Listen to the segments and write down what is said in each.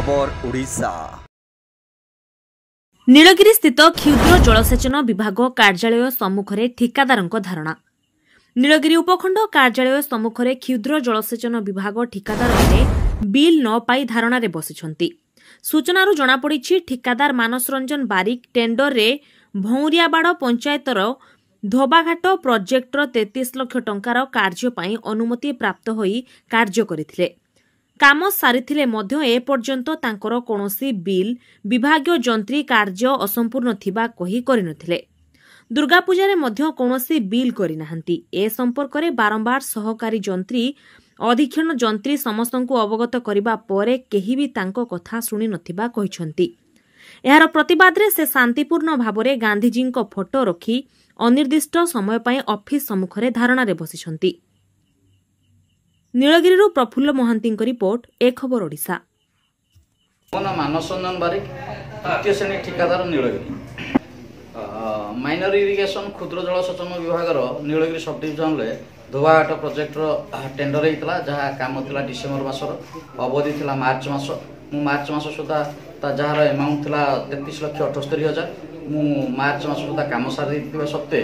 खबर ओडिशा। नीलगिरी स्थित क्षुद्र जलसेचन विभाग कार्यालय सम्मुखरे ठिकादारଙ୍କ धारणा। नीलगिरी उपखंड कार्यालय सम्मुखरे क्षुद्र जलसेचन विभाग ठिकादार बिल न पाई धारणा रे बसिछंती। सूचनारू जनापड़ी ठिकादार मानस रंजन बारिक टेंडर रे भौरियाबाड़ पंचायतर धोबाघाट प्रोजेक्टर 33 लाख टंकार कार्य पाई अनुमति प्राप्त होई कार्य करिथिले। काम सारिथिले मध्य ए पर्यंत तांकर कोनोसी बिल विभागीय जंत्री कार्य असंपूर्ण थिबा कही करिनथिले। दुर्गा पूजा रे मध्य कोनोसी बिल करि नाहंती। ए संपर्क रे बारंबार सहकारी जंत्री अधीक्षण जंत्री समस्तंकु अवगत करिबा परे केही भी तांको कथा सुनि नथिबा कहिसंती। एहार प्रतिवाद रे से शांतिपूर्ण भाबरे गांधीजींको फोटो रखी अनिर्दिष्ट समय पाई ऑफिस सम्मुखरे धारणा रे बसिसंती। नीलगिरी प्रफुल्ल महांती रिपोर्ट ए खबर ओडिशा। मानस रंजन बारिक तृतीय श्रेणी ठिकादार नीलगिरी माइनर इरिगेशन क्षुद्र जलसेचन विभाग नीलगिरी सब डिविजन रे धोबाघाट प्रोजेक्टर टेंडर होता जहाँ काम था डिसेम्बर मासर अवधि था मार्च मास मार्च मास सुधा जार एमाउंट था 33,78,000 मु मार्च मास सुधा काम सारी सत्वे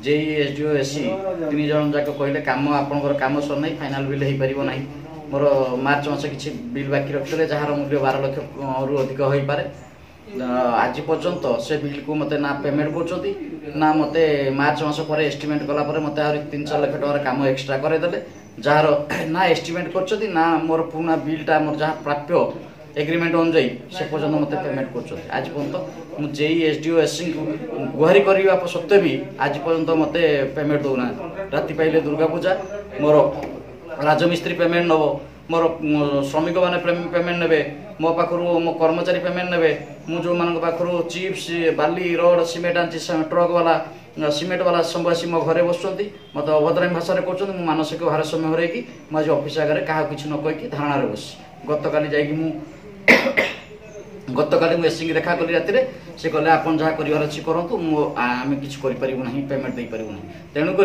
जेई एसडीओ एससी 3 जन जाक कहले काम आपनकर काम सर नहीं फाइनल बिल हो पारिबो नहीं मोर मार्च मास किछि बिल बाकी रखले जहार मूल्य 12 लाख रु अधिक होई पारे। आज पर्यंत से बिल को मते ना पेमेंट करछोती ना मते मार्च मास पर एस्टिमेट कला पर मते आरो 3-4 लाख टका काम एक्स्ट्रा करे देले जहार ना एस्टिमेट करछोती ना मोर पुना बिलटा मोर जहा प्राप्य एग्रीमेंट अनुजाई से पर्यंत मत पेमेंट कर। आज पर्यंत मुझे एसडीओ एससी गुहारी करने सत्वे भी आज पर्यंत मत पेमेंट दौना। राति पाइले दुर्गा पूजा मोर राजमिस्त्री पेमेंट नब मोर श्रमिक मैंने पेमेंट ने मो पाखु मो कर्मचारी पेमेंट ने मुझे मान पाखु चिप्स बाली रोड सीमेंट आनी ट्रक वाला सीमेंट वाला सब आसी मो घरे बस मत अभद्रामी भाषा कर मानसिक भारसाम्य हरैकी मुझे ऑफिस आगे क्या किसी न कहीकि धारणा बस गत काली जाकि गतकाली मुझे देखा कली राति से कहले आपन जहाँ करार अच्छी करूँ आम किसी करें पेमेंट दे पारूँ तेणुक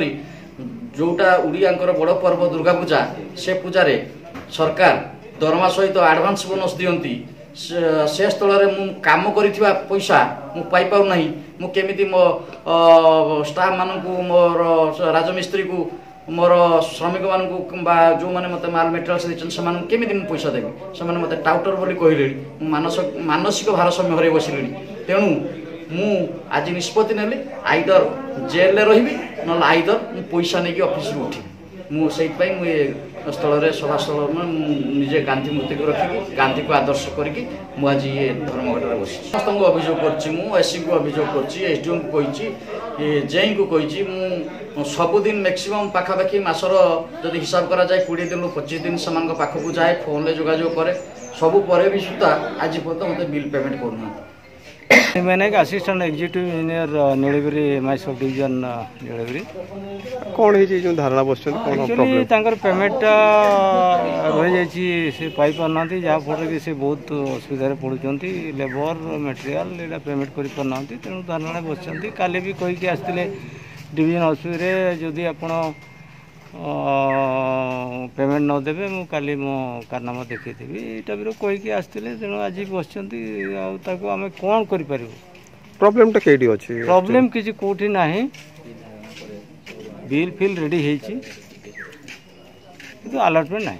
जोटा उड़ियांकर बड़ पर्व दुर्गा पूजा से पूजा सरकार दरमा सहित आडभांस बोनस दियंती से स्थल में काम करिथिबा पैसा मु पाई पाउ नहीं मु केमिति मो स्टाफ मानकु मोर राजमिस्त्री को मोर श्रमिक मानकु जो मैंने मत माल मेटेरियल्स देछन समान केमिति मु पैसा देबी से मते टाउटर बोली कहले मानसिक भारसाम्य हरे बसिलेनी। तेणु मु आज निष्पत्ति नेली आइदर जेल रे रहिबी न आइदर मु पैसा नेकी ऑफिस रू उठी मु सेइतपई मु स्थल रे सभा स्थल में निजे गांधी मूर्ति को रखी गांधी को आदर्श करके मु आज ये धर्मघट रे बसी समस्त को अभियोग करछि मु एससी को अभियोग करछि एसडीओ को कहिछि जेई को कहिछि मु सबुदिन मैक्सिमम पाखापाखि मासर जदि हिसाब करा जाए 20 दिन 25 दिन समान पाखक जाए फोन ले जोगाजोग करे सबु परे भी सुता आज पर्यंत मते बिल पेमेंट करना। मैंने एक assistant executive engineer Nilgiri my sub division Nilgiri कौन है जो धारणा बस एक्चुअली तांकर पेमेंट रही जाइए से पाई पारना जहाँ फल कि से बहुत असुविधा पड़ुंट लेबर मटेरियल यहाँ पेमेंट कर पारना तेणु धारणा बस काली भी कहीकि आसते डिवीजन ऑफिस जदि आप पेमेंट न देवे मु काली मो कारनामा देखी टाइप कहीकि आसते तेणु आज बस आम कौन कर प्रॉब्लम कईटी अच्छी प्रॉब्लम किसी कौटी ना बिल फिल रेडी है अलॉटमेंट ना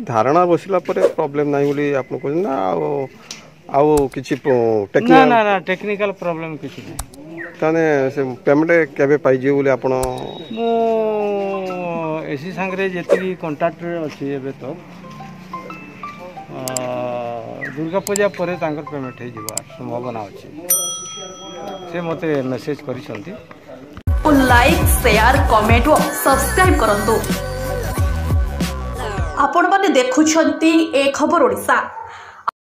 धारणा बसला प्रॉब्लम ना बोली आप ना आउ किसी ना ना ना टेक्निकल प्रॉब्लम किसी ना ताने से पेमेंट केबे पाई जे बोले आपण मो एसी संगरे जेती कांट्रैक्ट अछि एबे तो दुर्गा पूजा परे तांकर पेमेंट हे जिबा संभावना अछि से मते मेसेज करिसंती। लाइक शेयर कमेंट और सब्सक्राइब करंतु। आपण माने देखुछंती ए खबर ओडिशा।